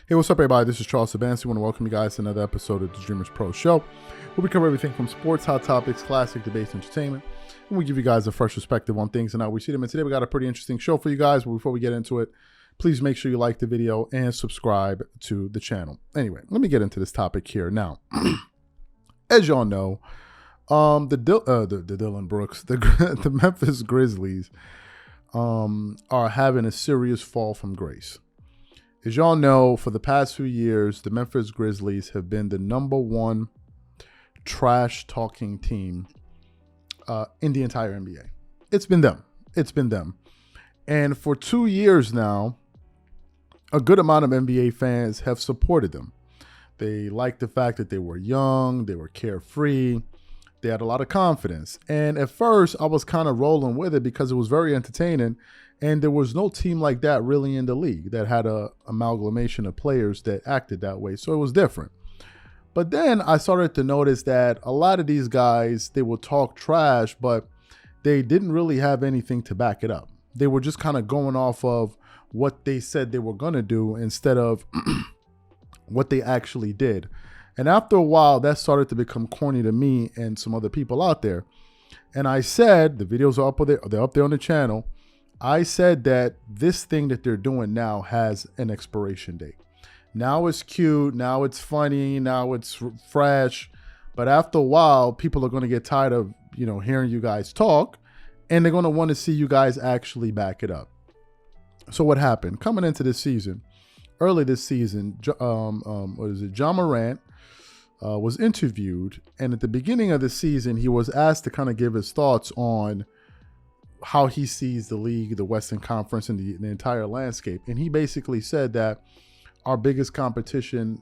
Hey, what's up, everybody? This is Charles Sabansi. I want to welcome you guys to another episode of the Dreamerspro Show, where we cover everything from sports, hot topics, classic debates, entertainment, and we give you guys a fresh perspective on things and how we see them. And today we got a pretty interesting show for you guys, but before we get into it, please make sure you like the video and subscribe to the channel. Anyway, let me get into this topic here. Now, as y'all know, the Dillon Brooks, the Memphis Grizzlies are having a serious fall from grace. As y'all know, for the past few years, the Memphis Grizzlies have been the #1 trash-talking team in the entire NBA. It's been them. It's been them. And for 2 years now, a good amount of NBA fans have supported them. They liked the fact that they were young, they were carefree, they had a lot of confidence. And at first, I was kind of rolling with it because it was very entertaining. And there was no team like that really in the league that had a amalgamation of players that acted that way. So it was different. But then I started to notice that a lot of these guys, they would talk trash, but they didn't really have anything to back it up. They were just kind of going off of what they said they were going to do instead of what they actually did. And after a while, that started to become corny to me and some other people out there. And I said, the videos are up there, they're up there on the channel. I said that this thing that they're doing now has an expiration date. Now it's cute, now it's funny, now it's fresh. But after a while, people are going to get tired of, hearing you guys talk, and they're going to want to see you guys actually back it up. So what happened? Coming into this season, early this season, John Morant was interviewed, and at the beginning of the season, he was asked to kind of give his thoughts on how he sees the league, the Western Conference, and the entire landscape. And he basically said that our biggest competition,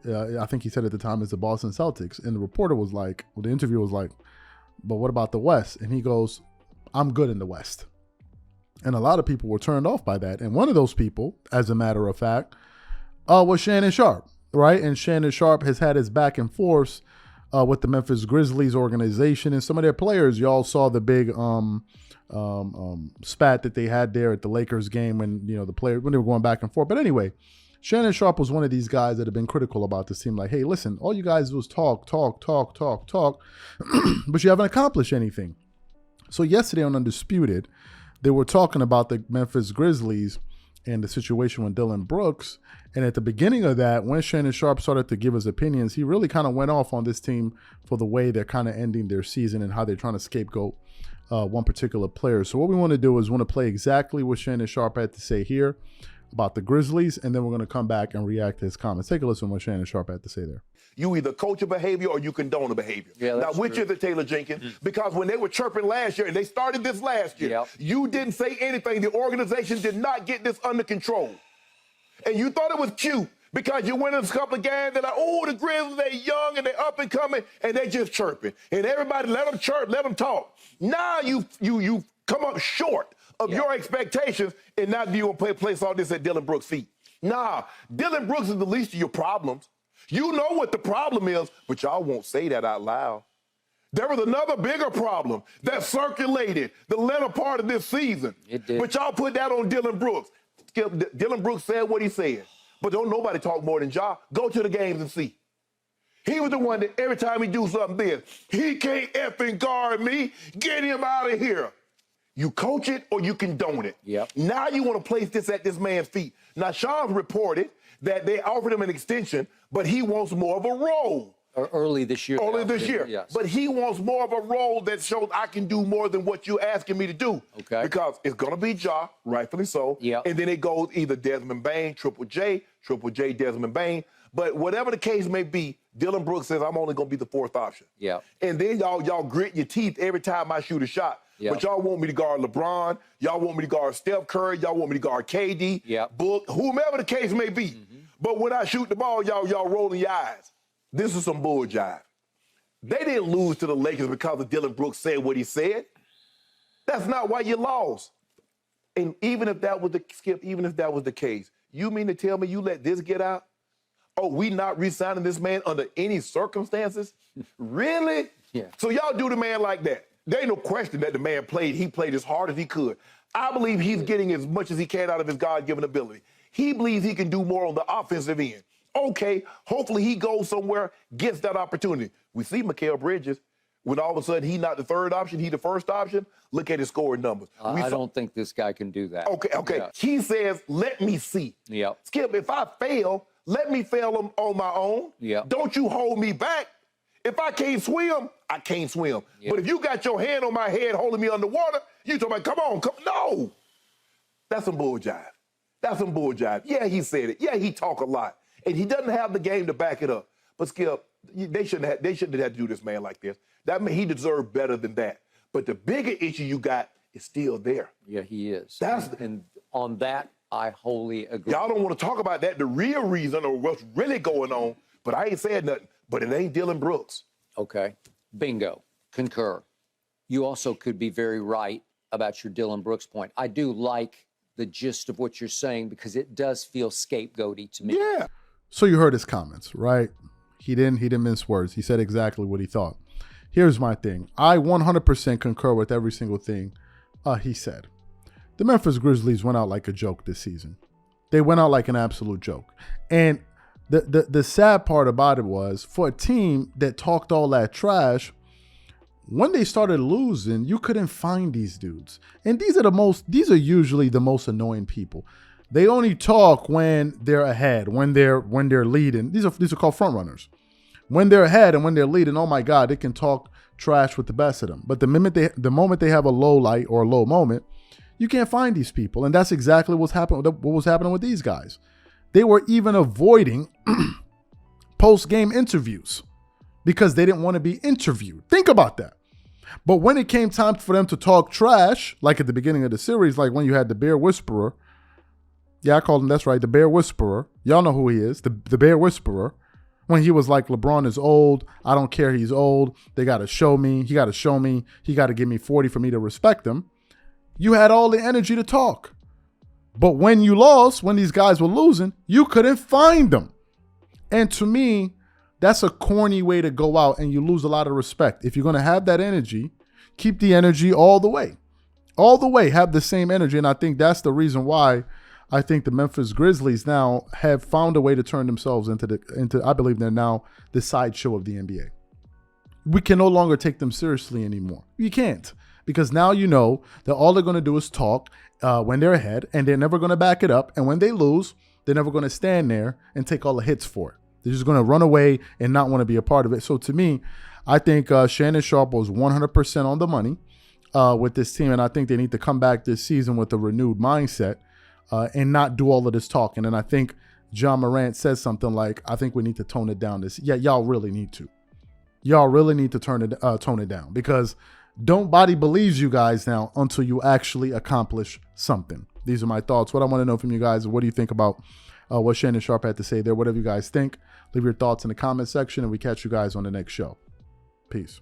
I think he said at the time, is the Boston Celtics. And the reporter was like, the interviewer was like, but what about the West? And he goes, I'm good in the West. And a lot of people were turned off by that. And one of those people, as a matter of fact, was Shannon Sharpe, right? And Shannon Sharpe has had his back and forth with the Memphis Grizzlies organization and some of their players. Y'all saw the big spat that they had there at the Lakers game when, the players, when they were going back and forth. But anyway, Shannon Sharpe was one of these guys that have been critical about this team. Like, hey, listen, all you guys do is talk, but you haven't accomplished anything. So yesterday on Undisputed, they were talking about the Memphis Grizzlies and the situation with Dillon Brooks. And at the beginning of that, when Shannon Sharpe started to give his opinions, he really kind of went off on this team for the way they're kind of ending their season and how they're trying to scapegoat one particular player. So what we want to do is want to play exactly what Shannon Sharpe had to say here about the Grizzlies, and then we're going to come back and react to his comments. Take a listen to what Shannon Sharpe had to say there. You either coach a behavior or you condone a behavior. Yeah, now, which is it, Taylor Jenkins? Because when they were chirping last year, and they started this last year, you didn't say anything. The organization did not get this under control. And you thought it was cute because you went in a couple of games, they're like, oh, the Grizzlies, they're young and they're up and coming, and they just chirping. And everybody let them chirp, let them talk. Now you come up short of your expectations, and now you want to place all this at Dillon Brooks' feet. Nah, Dillon Brooks is the least of your problems. You know what the problem is, but y'all won't say that out loud. There was another bigger problem that circulated the latter part of this season. It did. But y'all put that on Dillon Brooks. Dillon Brooks said what he said, but don't nobody talk more than y'all. Go to the games and see. He was the one that every time he do something this, he can't effing guard me. Get him out of here. You coach it or you condone it. Yep. Now you want to place this at this man's feet. Now, Sean reported that they offered him an extension, but he wants more of a role. Early this year. Early this year. Yes. But he wants more of a role that shows I can do more than what you're asking me to do. Okay. Because it's going to be Ja, rightfully so. Yep. And then it goes either Desmond Bane, Triple J, Desmond Bane. But whatever the case may be, Dillon Brooks says I'm only going to be the fourth option. Yeah. And then y'all grit your teeth every time I shoot a shot. Yep. But y'all want me to guard LeBron. Y'all want me to guard Steph Curry. Y'all want me to guard KD, Book, whomever the case may be. Mm-hmm. But when I shoot the ball, y'all rolling your eyes. This is some bull jive. They didn't lose to the Lakers because of Dillon Brooks said what he said. That's not why you lost. And even if that was the case, you mean to tell me you let this get out? Oh, we not re-signing this man under any circumstances? Really? Yeah. So y'all do the man like that. There ain't no question that the man played. He played as hard as he could. I believe he's getting as much as he can out of his God-given ability. He believes he can do more on the offensive end. Okay, hopefully he goes somewhere, gets that opportunity. We see Mikal Bridges, when all of a sudden he's not the third option, he's the first option. Look at his scoring numbers. I don't think this guy can do that. Okay. Yeah. He says, let me see. Yep. Skip, if I fail, let me fail on my own. Yep. Don't you hold me back. If I can't swim, I can't swim. Yep. But if you got your hand on my head holding me underwater, you talking about, come on. No. That's some bull jive. That's some bull jive. Yeah, he said it. Yeah, he talk a lot. And he doesn't have the game to back it up. But Skip, they shouldn't have had to do this man like this. That mean he deserved better than that. But the bigger issue you got is still there. Yeah, he is. And on that, I wholly agree. Y'all don't want to talk about that, the real reason or what's really going on. But I ain't said nothing. But it ain't Dillon Brooks. Okay. Bingo. Concur. You also could be very right about your Dillon Brooks point. I do like the gist of what you're saying because it does feel scapegoaty to me. Yeah. So you heard his comments, right? He didn't mince words. He said exactly what he thought. Here's my thing. I 100% concur with every single thing he said. The Memphis Grizzlies went out like a joke this season. They went out like an absolute joke. And the sad part about it was, for a team that talked all that trash, when they started losing, you couldn't find these dudes. And these are usually the most annoying people. They only talk when they're ahead, when they're leading. These are called frontrunners. When they're ahead and when they're leading, oh my God, they can talk trash with the best of them. But the moment they have a low light or a low moment, you can't find these people. And that's exactly what was happening with these guys. They were even avoiding post-game interviews because they didn't want to be interviewed. Think about that. But when it came time for them to talk trash, like at the beginning of the series, like when you had the Bear Whisperer. Yeah, I called him, that's right, the Bear Whisperer. Y'all know who he is, the Bear Whisperer. When he was like, LeBron is old. I don't care, he's old. They got to show me. He got to show me. He got to give me 40 for me to respect him. You had all the energy to talk. But when you lost, when these guys were losing, you couldn't find them. And to me, that's a corny way to go out and you lose a lot of respect. If you're going to have that energy, keep the energy all the way. All the way, have the same energy. And I think that's the reason why I think the Memphis Grizzlies now have found a way to turn themselves into I believe they're now the sideshow of the NBA. We can no longer take them seriously anymore. You can't. Because now you know that all they're going to do is talk when they're ahead, and they're never going to back it up. And when they lose, they're never going to stand there and take all the hits for it. They're just going to run away and not want to be a part of it. So to me, I think Shannon Sharpe was 100% on the money with this team, and I think they need to come back this season with a renewed mindset and not do all of this talking. And I think John Morant says something like, I think we need to tone it down. Yeah, y'all really need to. Y'all really need to tone it down because nobody believes you guys now until you actually accomplish something. These are my thoughts. What I want to know from you guys is, what do you think about what Shannon Sharpe had to say there? Whatever you guys think, leave your thoughts in the comment section, and we catch you guys on the next show. Peace.